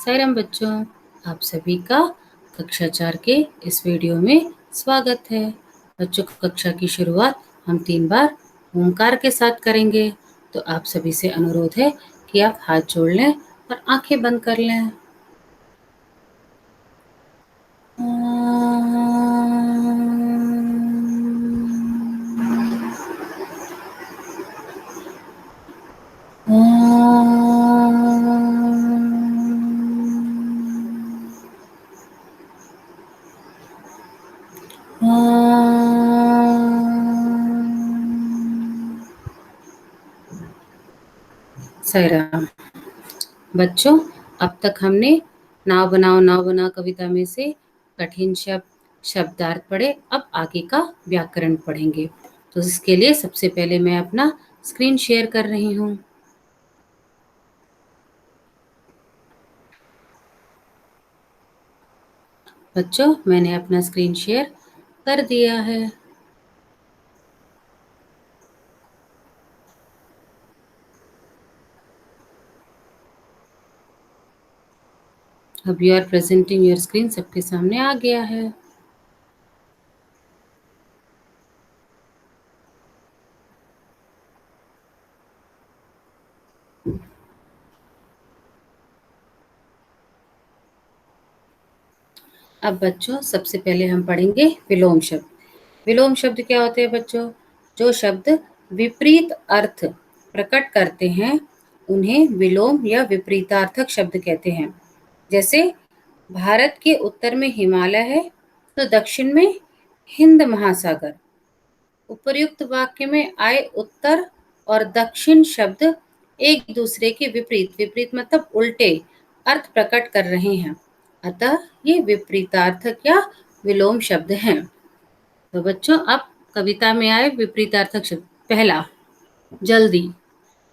साई राम बच्चों, आप सभी का कक्षा 4 के इस वीडियो में स्वागत है। बच्चों, कक्षा की शुरुआत हम 3 बार ओंकार के साथ करेंगे। तो आप सभी से अनुरोध है कि आप हाथ जोड़ लें और आंखें बंद कर लें। साई राम बच्चों, अब तक हमने नाव बनाओ कविता में से कठिन शब्दार्थ पढ़े। अब आगे का व्याकरण पढ़ेंगे। तो इसके लिए सबसे पहले मैं अपना स्क्रीन शेयर कर रही हूँ। बच्चों, मैंने अपना स्क्रीन शेयर कर दिया है। अब you are presenting your screen सबके सामने आ गया है। अब बच्चों, सबसे पहले हम पढ़ेंगे विलोम शब्द। विलोम शब्द क्या होते हैं बच्चों? जो शब्द विपरीत अर्थ प्रकट करते हैं उन्हें विलोम या विपरीतार्थक शब्द कहते हैं। जैसे भारत के उत्तर में हिमालय है तो दक्षिण में हिंद महासागर। उपर्युक्त वाक्य में आए उत्तर और दक्षिण शब्द एक दूसरे के विपरीत विपरीत मतलब उल्टे अर्थ प्रकट कर रहे हैं, अतः ये विपरीतार्थक या विलोम शब्द हैं। तो बच्चों, अब कविता में आए विपरीतार्थक शब्द। पहला, जल्दी।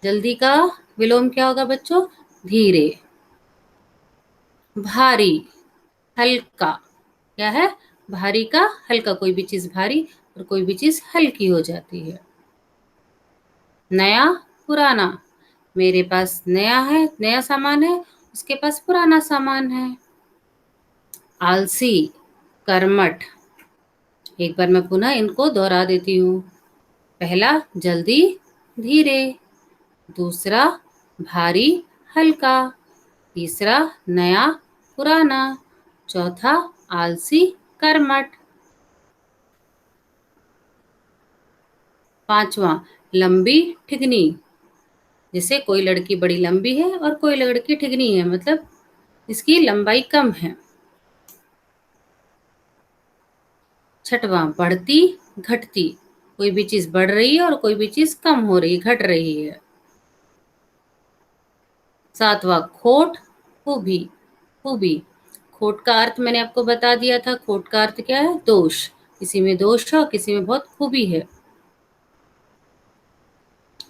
जल्दी का विलोम क्या होगा बच्चों? धीरे। भारी, हल्का। क्या है? भारी का हल्का। कोई भी चीज भारी और कोई भी चीज हल्की हो जाती है। नया, पुराना। मेरे पास नया है, नया सामान है, उसके पास पुराना सामान है। आलसी, कर्मठ। एक बार मैं पुनः इनको दोहरा देती हूँ। पहला, जल्दी, धीरे। दूसरा, भारी, हल्का। तीसरा, नया, पुराना। चौथा, आलसी, कर्मठ। पांचवा, लंबी, ठिगनी। जैसे कोई लड़की बड़ी लंबी है और कोई लड़की ठिगनी है, मतलब इसकी लंबाई कम है। छठवां, बढ़ती, घटती। कोई भी चीज बढ़ रही है और कोई भी चीज कम हो रही, घट रही है। सातवां, खोट, खूबी। खूबी, खोट का अर्थ मैंने आपको बता दिया था। खोट का अर्थ क्या है? दोष। किसी में दोष है और किसी में बहुत खूबी है।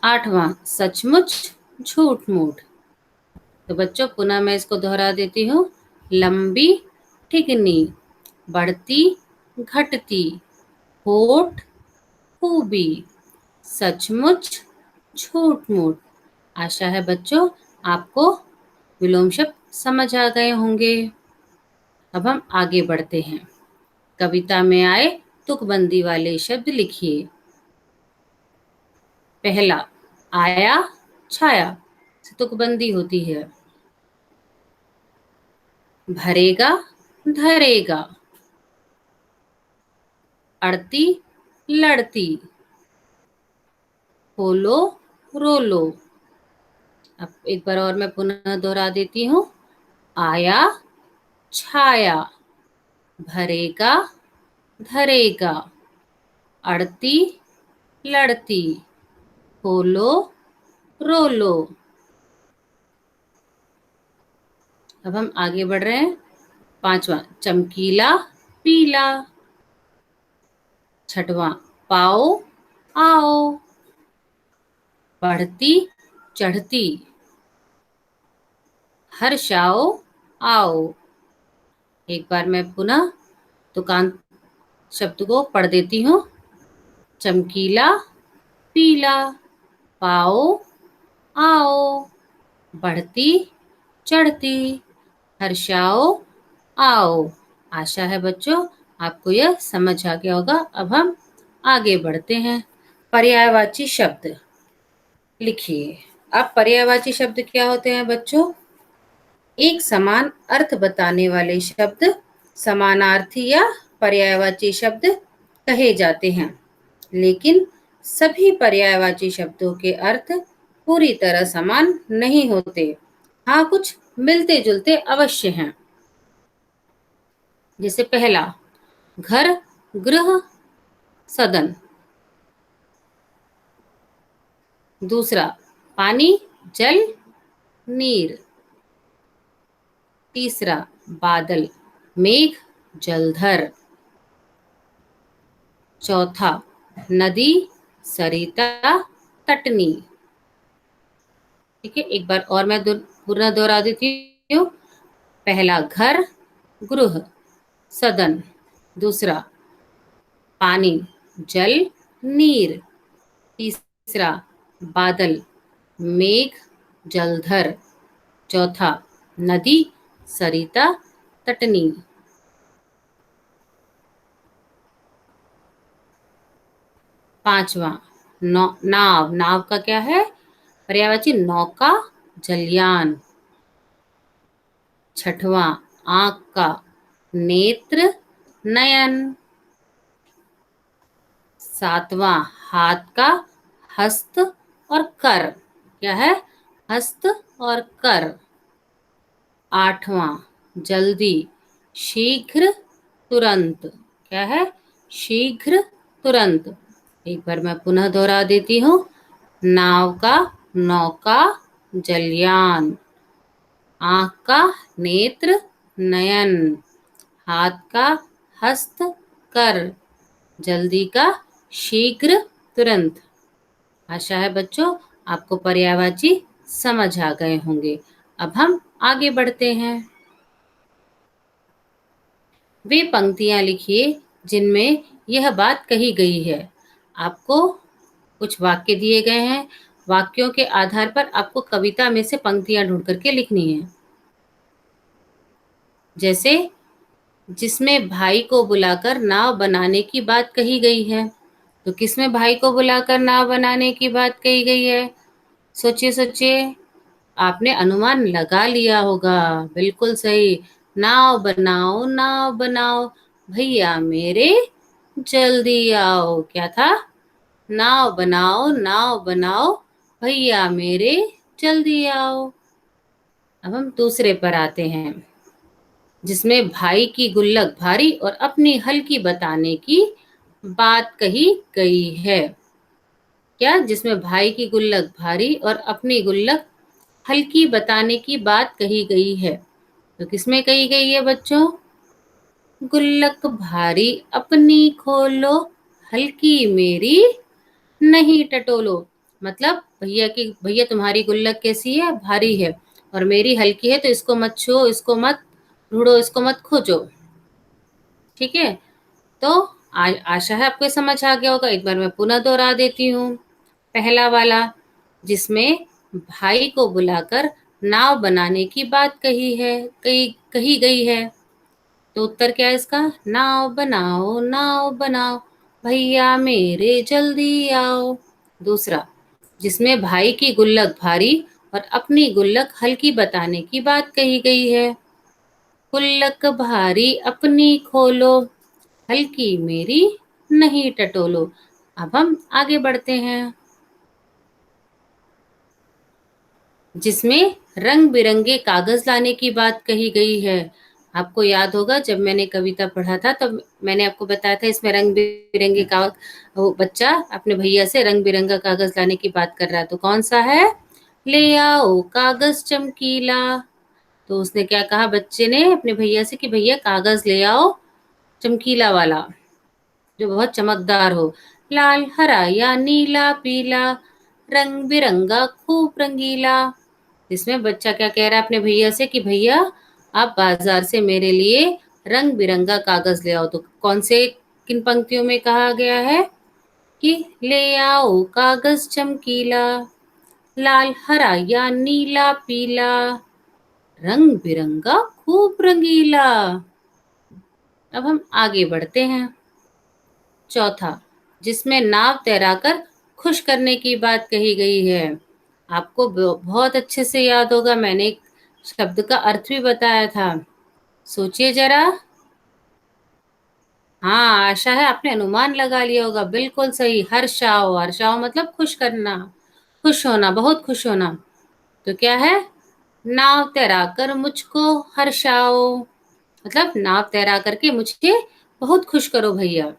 आठवां, सचमुच, झूठ मूठ। तो बच्चों, पुनः मैं इसको दोहरा देती हूँ। लंबी, ठिगनी। बढ़ती, घटती। होठ, खूबी। सचमुच, झूठ मूठ। आशा है बच्चों आपको विलोम शब्द समझ आ गए होंगे। अब हम आगे बढ़ते हैं। कविता में आए तुकबंदी वाले शब्द लिखिए। पहला, आया, छाया। तुकबंदी होती है। भरेगा, धरेगा। अड़ती, लड़ती। खोलो, रोलो। अब एक बार और मैं पुनः दोहरा देती हूँ। आया, छाया। भरेगा, धरेगा। अड़ती, लड़ती। खोलो, रोलो। अब हम आगे बढ़ रहे हैं। पांचवा, चमकीला, पीला। छठवां, पाओ, आओ। बढ़ती, चढ़ती। हर्षाओ, आओ। एक बार मैं पुनः दुकान शब्द को पढ़ देती हूँ। चमकीला, पीला। पाओ, आओ। बढ़ती, चढ़ती। हर्षाओ आओ। आशा है बच्चों आपको यह समझ आ गया होगा। अब हम आगे बढ़ते हैं। पर्यायवाची शब्द लिखिए। अब पर्यायवाची शब्द क्या होते हैं बच्चों? एक समान अर्थ बताने वाले शब्द समानार्थी या पर्यायवाची शब्द कहे जाते हैं। लेकिन सभी पर्यायवाची शब्दों के अर्थ पूरी तरह समान नहीं होते। हाँ, कुछ मिलते जुलते अवश्य हैं। जैसे पहला, घर, गृह, सदन। दूसरा, पानी, जल, नीर। तीसरा, बादल, मेघ, जलधर। चौथा, नदी, सरिता, तटनी। ठीक है, एक बार और मैं पुनः दोहरा देती हूँ। पहला, घर, गृह, सदन। दूसरा, पानी, जल, नीर। तीसरा, बादल, मेघ, जलधर। चौथा, नदी, सरिता, तटनी। पांचवा, नाव। नाव का क्या है? पर्यायवाची नौका, जलयान। छठवां, आंख का, नेत्र, नयन। सातवां, हाथ का, हस्त और कर। क्या है? हस्त और कर। आठवां, जल्दी, शीघ्र, तुरंत। क्या है? शीघ्र, तुरंत। एक बार मैं पुनः दोहरा देती हूँ। नाव का, नौका, जलयान। आंख का, नेत्र, नयन। हाथ का, हस्त, कर। जल्दी का, शीघ्र, तुरंत। आशा है बच्चों आपको पर्यायवाची समझ आ गए होंगे। अब हम आगे बढ़ते हैं। वे पंक्तियां लिखिए जिनमें यह बात कही गई है। आपको कुछ वाक्य दिए गए हैं। वाक्यों के आधार पर आपको कविता में से पंक्तियां ढूंढ करके लिखनी है। जैसे, जिसमें भाई को बुलाकर नाव बनाने की बात कही गई है। तो किसमें भाई को बुलाकर नाव बनाने की बात कही गई है? सोचिए सोचिए, आपने अनुमान लगा लिया होगा। बिल्कुल सही। नाव बनाओ, नाव बनाओ, भैया मेरे जल्दी आओ। क्या था? नाव बनाओ, नाव बनाओ, भैया मेरे जल्दी आओ। अब हम दूसरे पर आते हैं। जिसमें भाई की गुल्लक भारी और अपनी हल्की बताने की बात कही गई है। क्या? जिसमें भाई की गुल्लक भारी और अपनी गुल्लक हल्की बताने की बात कही गई है। तो किसमें कही गई है बच्चों? गुल्लक भारी अपनी खोलो, हल्की मेरी नहीं टटोलो। मतलब भैया तुम्हारी गुल्लक कैसी है? भारी है, और मेरी हल्की है, तो इसको मत छुओ, इसको मत ढूंढो, इसको मत खोजो। ठीक है, तो आशा है आपको समझ आ गया होगा। एक बार मैं पुनः दोहरा देती हूँ। पहला वाला, जिसमें भाई को बुलाकर नाव बनाने की बात कही गई है। तो उत्तर क्या है इसका? नाव बनाओ, नाव बनाओ, भैया मेरे जल्दी आओ। दूसरा, जिसमें भाई की गुल्लक भारी और अपनी गुल्लक हल्की बताने की बात कही गई है। गुल्लक भारी अपनी खोलो, हल्की मेरी नहीं टटोलो। अब हम आगे बढ़ते हैं। जिसमें रंग बिरंगे कागज लाने की बात कही गई है। आपको याद होगा जब मैंने कविता पढ़ा था तब मैंने आपको बताया था इसमें रंग बिरंगे कागज, वो बच्चा अपने भैया से रंग बिरंगा कागज लाने की बात कर रहा है। तो कौन सा है? ले आओ कागज चमकीला। तो उसने क्या कहा बच्चे ने अपने भैया से कि भैया कागज ले आओ चमकीला वाला, जो बहुत चमकदार हो। लाल, हरा या नीला, पीला, रंग बिरंगा खूब रंगीला। इसमें बच्चा क्या कह रहा है अपने भैया से कि भैया आप बाजार से मेरे लिए रंग बिरंगा कागज ले आओ। तो कौन से किन पंक्तियों में कहा गया है कि ले आओ कागज चमकीला, लाल, हरा या नीला, पीला, रंग बिरंगा खूब रंगीला। अब हम आगे बढ़ते हैं। चौथा, जिसमें नाव तैराकर खुश करने की बात कही गई है। आपको बहुत अच्छे से याद होगा, मैंने एक शब्द का अर्थ भी बताया था। सोचिए जरा। हाँ, आशा है आपने अनुमान लगा लिया होगा। बिल्कुल सही, हर्षाओ। हर्षाओ मतलब खुश करना, खुश होना, बहुत खुश होना। तो क्या है? नाव तैराकर मुझको हर्षाओ, मतलब नाव तैरा करके मुझे बहुत खुश करो भैया।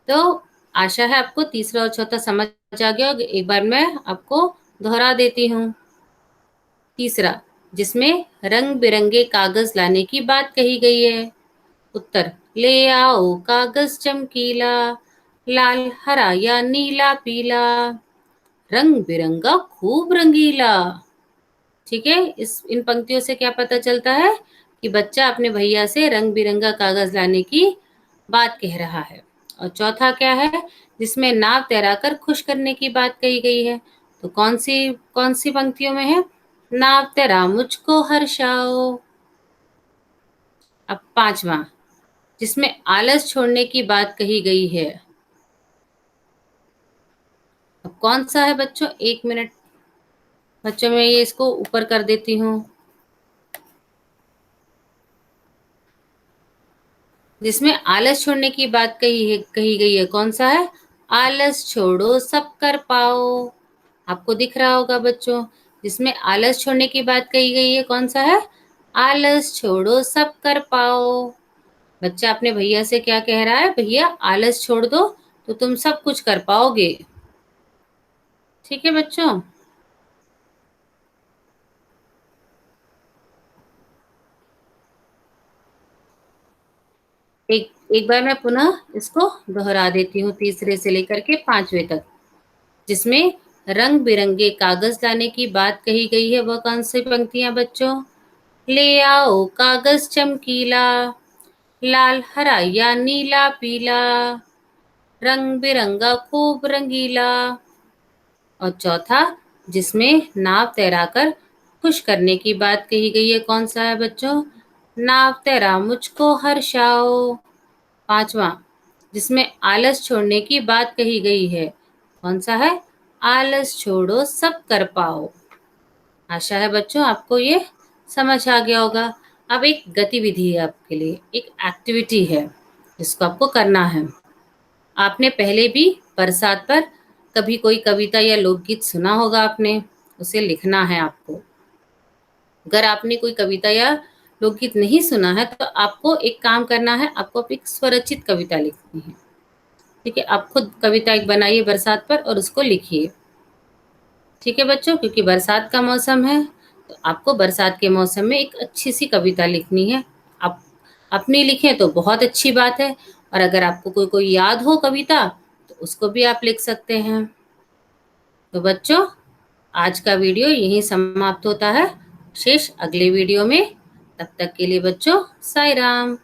तो आशा है आपको तीसरा और चौथा समझ आ गया होगा। एक बार मैं आपको दोहरा देती हूँ। तीसरा, जिसमें रंग बिरंगे कागज लाने की बात कही गई है। उत्तर, ले आओ कागज चमकीला, लाल हरा या नीला पीला, रंग बिरंगा खूब रंगीला। ठीक है, इस इन पंक्तियों से क्या पता चलता है कि बच्चा अपने भैया से रंग बिरंगा कागज लाने की बात कह रहा है। और चौथा क्या है? जिसमें नाव तैराकर खुश करने की बात कही गई है। तो कौन सी पंक्तियों में है? नाव तैरा मुझको हर्षाओ। अब पांचवा, जिसमें आलस छोड़ने की बात कही गई है। अब कौन सा है बच्चों? एक मिनट बच्चों, मैं ये इसको ऊपर कर देती हूँ। जिसमें आलस छोड़ने की बात कही गई है, कौन सा है? आलस छोड़ो सब कर पाओ। आपको दिख रहा होगा बच्चों, जिसमें आलस छोड़ने की बात कही गई है, कौन सा है? आलस छोड़ो सब कर पाओ। बच्चा अपने भैया से क्या कह रहा है? भैया आलस छोड़ दो तो तुम सब कुछ कर पाओगे। ठीक है बच्चों। एक बार मैं पुनः इसको दोहरा देती हूँ, तीसरे से लेकर के पांचवे तक। जिसमें रंग बिरंगे कागज लाने की बात कही गई है, वह कौन सी पंक्तियां बच्चों? ले आओ कागज चमकीला, लाल हरा या नीला पीला, रंग बिरंगा खूब रंगीला। और चौथा, जिसमें नाव तैराकर खुश करने की बात कही गई है, कौन सा है बच्चों? नाव तैरा मुझको हर्षाओ। पांचवा, जिसमें आलस छोड़ने की बात कही गई है, कौन सा है? आलस छोड़ो सब कर पाओ। आशा है बच्चों आपको ये समझ आ गया होगा। अब एक गतिविधि है आपके लिए, एक एक्टिविटी है जिसको आपको करना है। आपने पहले भी बरसात पर कभी कोई कविता या लोकगीत सुना होगा, आपने उसे लिखना है आपको। अगर आपने कोई कविता या लोकगीत नहीं सुना है तो आपको एक काम करना है, आपको एक स्वरचित कविता लिखनी है। ठीक है, आप खुद कविता एक बनाइए बरसात पर और उसको लिखिए। ठीक है बच्चों, क्योंकि बरसात का मौसम है तो आपको बरसात के मौसम में एक अच्छी सी कविता लिखनी है। आप अपनी लिखें तो बहुत अच्छी बात है, और अगर आपको कोई कोई याद हो कविता तो उसको भी आप लिख सकते हैं। तो बच्चों, आज का वीडियो यहीं समाप्त होता है। शेष अगले वीडियो में। तब तक के लिए बच्चों, साई राम।